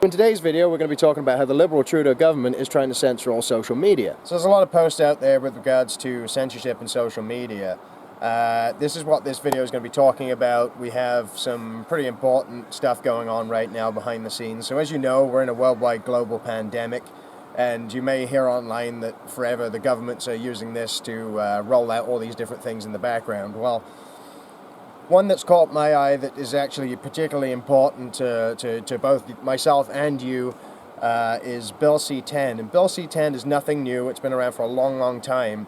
In today's video, we're going to be talking about how the Liberal Trudeau government is trying to censor all social media. So there's a lot of posts out there with regards to censorship in social media. This is what this video is going to be talking about. We have some pretty important stuff going on right now behind the scenes. So as you know, we're in a worldwide global pandemic, and you may hear online that forever the governments are using this to roll out all these different things in the background. Well, one that's caught my eye that is actually particularly important to both myself and you is Bill C10. And Bill C10 is nothing new. It's been around for a long, long time.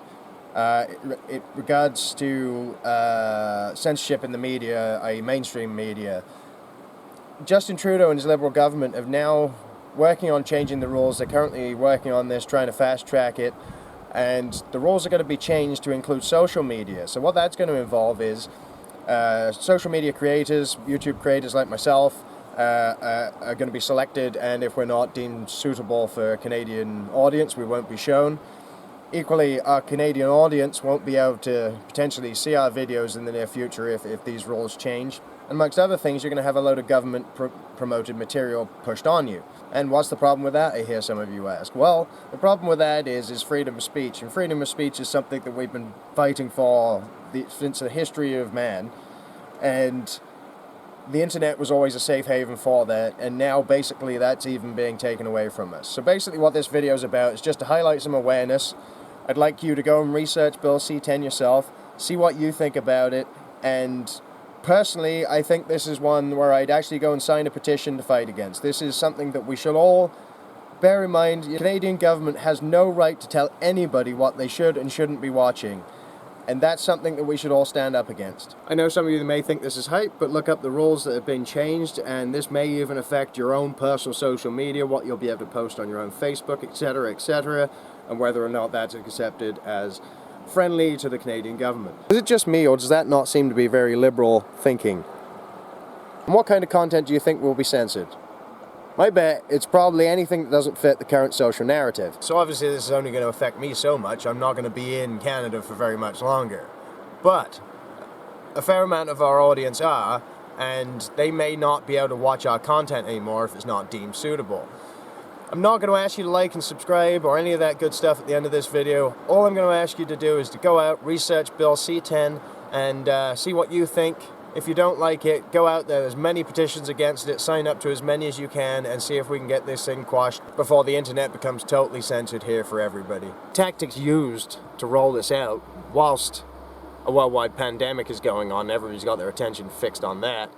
It regards to censorship in the media, i.e. mainstream media. Justin Trudeau and his Liberal government are now working on changing the rules. They're currently working on this, trying to fast track it. And the rules are going to be changed to include social media. So what that's going to involve is social media creators, YouTube creators like myself, are going to be selected, and if we're not deemed suitable for a Canadian audience, we won't be shown. Equally, our Canadian audience won't be able to potentially see our videos in the near future if these rules change. And amongst other things, you're going to have a load of government promoted material pushed on you. And what's the problem with that, I hear some of you ask? Well, the problem with that is freedom of speech. And freedom of speech is something that we've been fighting for since the history of man. And the internet was always a safe haven for that, and now basically that's even being taken away from us. So basically what this video is about is just to highlight some awareness. I'd like you to go and research Bill C10 yourself, see what you think about it, and personally I think this is one where I'd actually go and sign a petition to fight against. This is something that we should all bear in mind. The Canadian government has no right to tell anybody what they should and shouldn't be watching. And that's something that we should all stand up against. I know some of you may think this is hype, but look up the rules that have been changed, and this may even affect your own personal social media, what you'll be able to post on your own Facebook, etc., and whether or not that's accepted as friendly to the Canadian government. Is it just me, or does that not seem to be very liberal thinking? And what kind of content do you think will be censored? My bet it's probably anything that doesn't fit the current social narrative. So obviously this is only going to affect me so much. I'm not going to be in Canada for very much longer. But a fair amount of our audience are, and they may not be able to watch our content anymore if it's not deemed suitable. I'm not going to ask you to like and subscribe or any of that good stuff at the end of this video. All I'm going to ask you to do is to go out, research Bill C10, and see what you think. If you don't like it, go out there. There's many petitions against it. Sign up to as many as you can and see if we can get this thing quashed before the internet becomes totally censored here for everybody. Tactics used to roll this out whilst a worldwide pandemic is going on, everybody's got their attention fixed on that,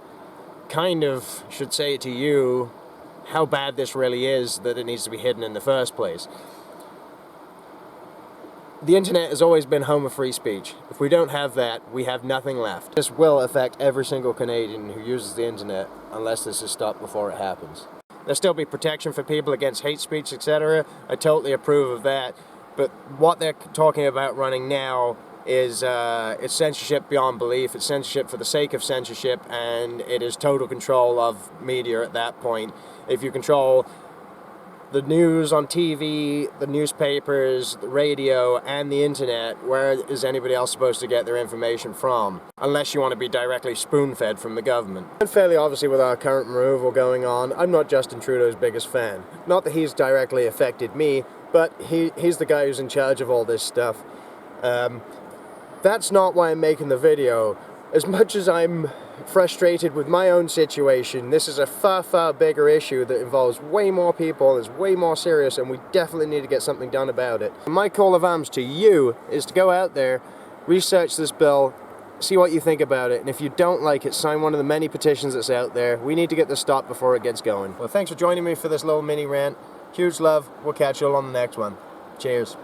kind of should say to you how bad this really is that it needs to be hidden in the first place. The internet has always been home of free speech. If we don't have that, we have nothing left. This will affect every single Canadian who uses the internet unless this is stopped before it happens. There'll still be protection for people against hate speech, etc. I totally approve of that. But what they're talking about running now is it's censorship beyond belief. It's censorship for the sake of censorship, and it is total control of media at that point. If you control the news on TV, the newspapers, the radio, and the internet, where is anybody else supposed to get their information from? Unless you want to be directly spoon-fed from the government. And fairly obviously with our current removal going on, I'm not Justin Trudeau's biggest fan. Not that he's directly affected me, but he's the guy who's in charge of all this stuff. That's not why I'm making the video. As much as I'm frustrated with my own situation, this is a far, far bigger issue that involves way more people, is way more serious, and we definitely need to get something done about it. My call of arms to you is to go out there, research this bill, see what you think about it, and if you don't like it, sign one of the many petitions that's out there. We need to get this stopped before it gets going. Well, thanks for joining me for this little mini rant. Huge love. We'll catch you all on the next one. Cheers.